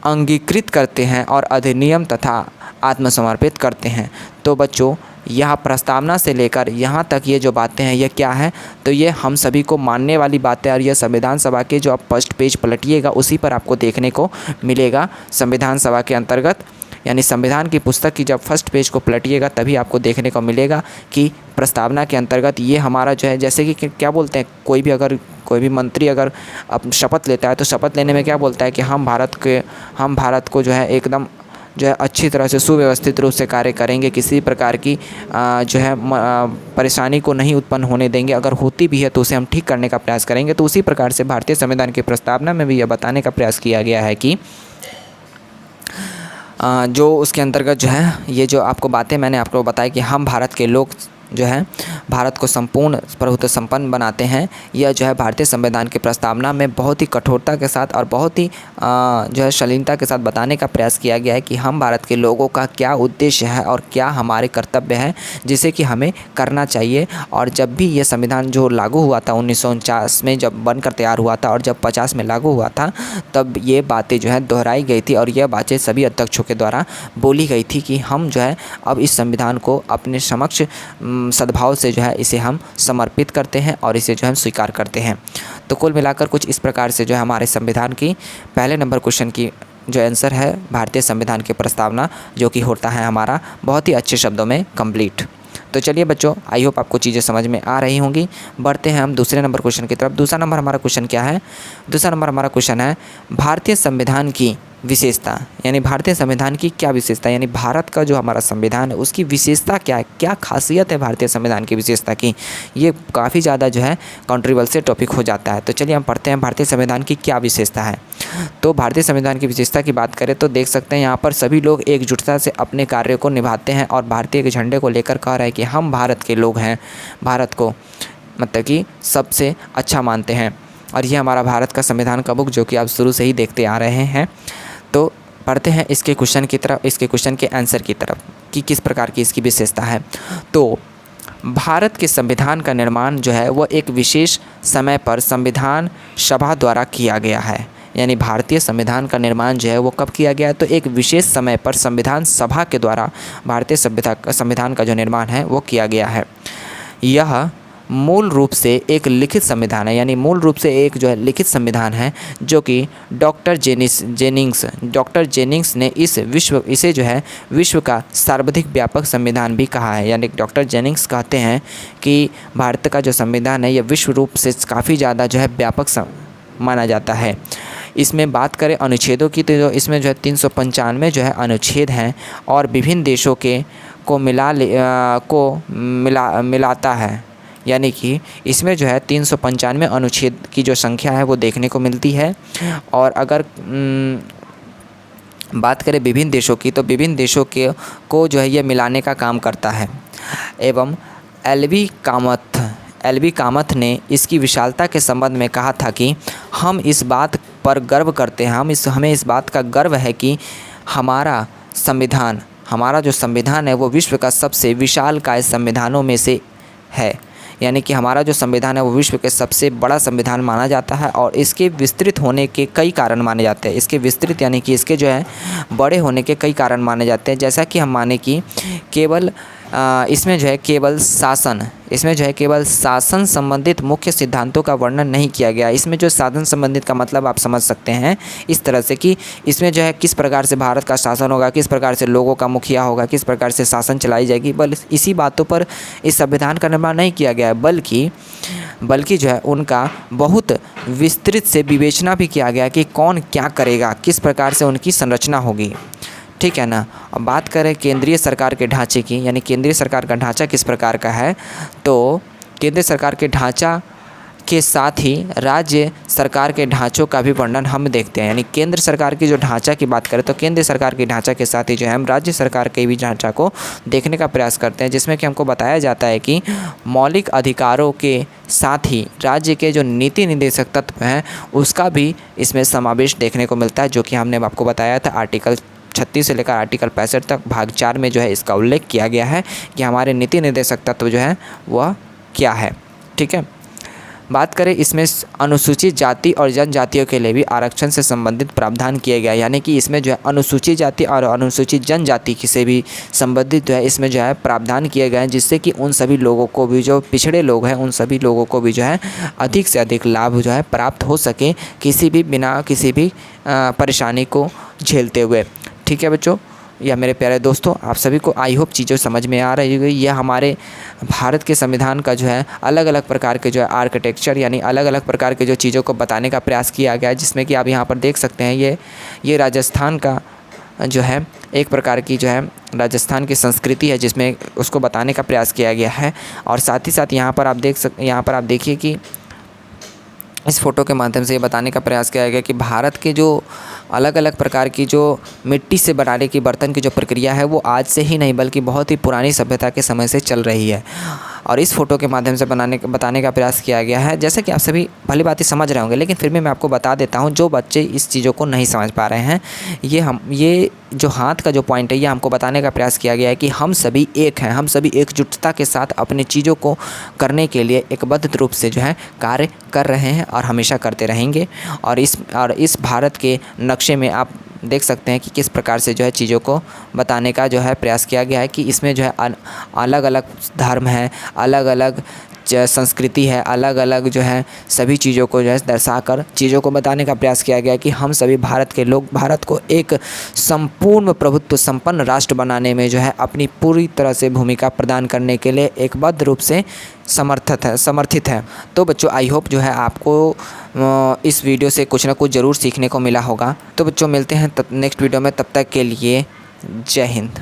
अंगीकृत करते हैं और अधिनियम तथा आत्मसमर्पित करते हैं। तो बच्चों, यह प्रस्तावना से लेकर यहाँ तक ये जो बातें हैं ये क्या है, तो ये हम सभी को मानने वाली बातें। और यह संविधान सभा के जो आप फर्स्ट पेज पलटिएगा उसी पर आपको देखने को मिलेगा। संविधान सभा के अंतर्गत, यानी संविधान की पुस्तक की जब फर्स्ट पेज को पलटिएगा तभी आपको देखने को मिलेगा कि प्रस्तावना के अंतर्गत ये हमारा जो है, जैसे कि क्या बोलते हैं, कोई भी मंत्री अगर शपथ लेता है तो शपथ लेने में क्या बोलता है कि हम भारत को जो है एकदम जो है अच्छी तरह से सुव्यवस्थित रूप से कार्य करेंगे, किसी प्रकार की जो है परेशानी को नहीं उत्पन्न होने देंगे, अगर होती भी है तो उसे हम ठीक करने का प्रयास करेंगे। तो उसी प्रकार से भारतीय संविधान की प्रस्तावना में भी यह बताने का प्रयास किया गया है कि जो उसके अंतर्गत जो है ये जो आपको बातें मैंने आपको बताया कि हम भारत के लोग जो है भारत को संपूर्ण प्रभुत्व संपन्न बनाते हैं, यह जो है भारतीय संविधान की प्रस्तावना में बहुत ही कठोरता के साथ और बहुत ही जो है शालीनता के साथ बताने का प्रयास किया गया है कि हम भारत के लोगों का क्या उद्देश्य है और क्या हमारे कर्तव्य है जिसे कि हमें करना चाहिए। और जब भी ये संविधान जो लागू हुआ था 1949 में जब बनकर तैयार हुआ था और जब 50 में लागू हुआ था, तब ये बातें जो है दोहराई गई थी और यह बातें सभी अध्यक्षों के द्वारा बोली गई थी कि हम जो है अब इस संविधान को अपने समक्ष सद्भाव से जो है इसे हम समर्पित करते हैं और इसे जो हम स्वीकार करते हैं। तो कुल मिलाकर कुछ इस प्रकार से जो है हमारे संविधान की पहले नंबर क्वेश्चन की जो आंसर है भारतीय संविधान की प्रस्तावना, जो कि होता है हमारा बहुत ही अच्छे शब्दों में कंप्लीट। तो चलिए बच्चों, आई होप आपको चीज़ें समझ में आ रही होंगी। बढ़ते हैं हम दूसरे नंबर क्वेश्चन की तरफ। दूसरा नंबर हमारा क्वेश्चन क्या है? दूसरा नंबर हमारा क्वेश्चन है भारतीय संविधान की विशेषता, यानी भारतीय संविधान की क्या विशेषता, यानी भारत का जो हमारा संविधान है उसकी विशेषता क्या है, क्या खासियत है भारतीय संविधान की विशेषता की। ये काफ़ी ज़्यादा जो है कंट्रोवर्शियल टॉपिक हो जाता है। तो चलिए हम पढ़ते हैं भारतीय संविधान की क्या विशेषता है। तो भारतीय संविधान की विशेषता की बात करें तो देख सकते हैं यहाँ पर सभी लोग एकजुटता से अपने कार्य को निभाते हैं और भारतीय के झंडे को लेकर कह रहे हैं कि हम भारत के लोग हैं, भारत को मतलब कि सबसे अच्छा मानते हैं। और ये हमारा भारत का संविधान का बुक जो कि आप शुरू से ही देखते आ रहे हैं। तो पढ़ते हैं इसके क्वेश्चन की तरफ, इसके क्वेश्चन के आंसर की तरफ कि किस प्रकार की इसकी विशेषता है। तो भारत के संविधान का निर्माण जो है वो एक विशेष समय पर संविधान सभा द्वारा किया गया है। यानी भारतीय संविधान का निर्माण जो है वो कब किया गया? तो एक विशेष समय पर संविधान सभा के द्वारा भारतीय संविधान का जो निर्माण है वो किया गया है। यह मूल रूप से एक लिखित संविधान है, यानी मूल रूप से एक जो है लिखित संविधान है जो कि डॉक्टर जेनिंग्स ने इसे जो है विश्व का सर्वाधिक व्यापक संविधान भी कहा है। यानी डॉक्टर जेनिंग्स कहते हैं कि भारत का जो संविधान है यह विश्व रूप से काफ़ी ज़्यादा जो है व्यापक माना जाता है। इसमें बात करें अनुच्छेदों की तो जो इसमें जो है 395 जो है अनुच्छेद हैं और विभिन्न देशों को मिलाता है। यानी कि इसमें जो है 395 अनुच्छेद की जो संख्या है वो देखने को मिलती है। और अगर बात करें विभिन्न देशों की तो विभिन्न देशों को जो है ये मिलाने का काम करता है। एवं एलवी कामथ ने इसकी विशालता के संबंध में कहा था कि हम इस बात पर गर्व करते हैं, हमें इस बात का गर्व है कि हमारा जो संविधान है वो विश्व का सबसे विशालकाय संविधानों में से है। यानी कि हमारा जो संविधान है वो विश्व के सबसे बड़ा संविधान माना जाता है और इसके विस्तृत होने के कई कारण माने जाते हैं। इसके विस्तृत यानी कि इसके जो है बड़े होने के कई कारण माने जाते हैं। जैसा कि हम माने कि इसमें जो है केवल शासन संबंधित मुख्य सिद्धांतों का वर्णन नहीं किया गया। इसमें जो शासन संबंधित का मतलब आप समझ सकते हैं इस तरह से कि इसमें जो है किस प्रकार से भारत का शासन होगा, किस प्रकार से लोगों का मुखिया होगा, किस प्रकार से शासन चलाई जाएगी, बस इसी बातों पर इस संविधान का निर्माण नहीं किया गया है, बल्कि जो है उनका बहुत विस्तृत से विवेचना भी किया गया कि कौन क्या करेगा, किस प्रकार से उनकी संरचना होगी। ठीक है ना। अब बात करें केंद्रीय सरकार के ढांचे की, यानी केंद्रीय सरकार का ढांचा किस प्रकार का है, तो केंद्रीय सरकार के ढांचा के साथ ही राज्य सरकार के ढांचों का भी वर्णन हम देखते हैं। यानी केंद्र सरकार की जो ढांचा की बात करें तो केंद्र सरकार के ढांचा के साथ ही जो है हम राज्य सरकार के भी ढांचा को देखने का प्रयास करते हैं, जिसमें कि हमको बताया जाता है कि मौलिक अधिकारों के साथ ही राज्य के जो नीति निर्देशक तत्व हैं उसका भी इसमें समावेश देखने को मिलता है, जो कि हमने आपको बताया था आर्टिकल 36 से लेकर आर्टिकल 65 तक भाग 4 में जो है इसका उल्लेख किया गया है कि हमारे नीति निर्देशक तत्व जो है वह क्या है। ठीक है। बात करें इसमें अनुसूचित जाति और जनजातियों के लिए भी आरक्षण से संबंधित प्रावधान किए गए। यानी कि इसमें जो है अनुसूचित जाति और अनुसूचित जनजाति से भी संबंधित जो है इसमें जो है प्रावधान किए गए हैं, जिससे कि उन सभी लोगों को भी, जो पिछड़े लोग हैं उन सभी लोगों को भी जो है अधिक से अधिक लाभ जो है प्राप्त हो सके बिना किसी भी परेशानी को झेलते हुए। ठीक है बच्चों, या मेरे प्यारे दोस्तों, आप सभी को आई होप चीज़ें समझ में आ रही होगी। यह हमारे भारत के संविधान का जो है अलग अलग प्रकार के जो है आर्किटेक्चर, यानी अलग अलग प्रकार के जो चीज़ों को बताने का प्रयास किया गया है, जिसमें कि आप यहाँ पर देख सकते हैं ये राजस्थान का जो है एक प्रकार की जो है राजस्थान की संस्कृति है, जिसमें उसको बताने का प्रयास किया गया है। और साथ ही साथ यहाँ पर आप देखिए कि इस फ़ोटो के माध्यम से ये बताने का प्रयास किया गया कि भारत के जो अलग अलग प्रकार की जो मिट्टी से बनाने की बर्तन की जो प्रक्रिया है वो आज से ही नहीं बल्कि बहुत ही पुरानी सभ्यता के समय से चल रही है। और इस फ़ोटो के माध्यम से बताने का प्रयास किया गया है। जैसे कि आप सभी भली बातें समझ रहे होंगे, लेकिन फिर भी मैं आपको बता देता हूँ, जो बच्चे इस चीज़ों को नहीं समझ पा रहे हैं, ये जो हाथ का जो पॉइंट है ये हमको बताने का प्रयास किया गया है कि हम सभी एक हैं, हम सभी एकजुटता के साथ अपने चीज़ों को करने के लिए एकबद्ध रूप से जो है कार्य कर रहे हैं और हमेशा करते रहेंगे। और इस भारत के नक्शे में आप देख सकते हैं कि किस प्रकार से जो है चीज़ों को बताने का जो है प्रयास किया गया है कि इसमें जो है अलग अलग धर्म है, अलग अलग संस्कृति है, अलग अलग जो है सभी चीज़ों को जो है दर्शाकर चीज़ों को बताने का प्रयास किया गया है कि हम सभी भारत के लोग भारत को एक संपूर्ण प्रभुत्व संपन्न राष्ट्र बनाने में जो है अपनी पूरी तरह से भूमिका प्रदान करने के लिए एकबद्ध रूप से समर्थित है। तो बच्चों, आई होप जो है आपको इस वीडियो से कुछ ना कुछ ज़रूर सीखने को मिला होगा। तो बच्चों, मिलते हैं नेक्स्ट वीडियो में, तब तक के लिए जय हिंद।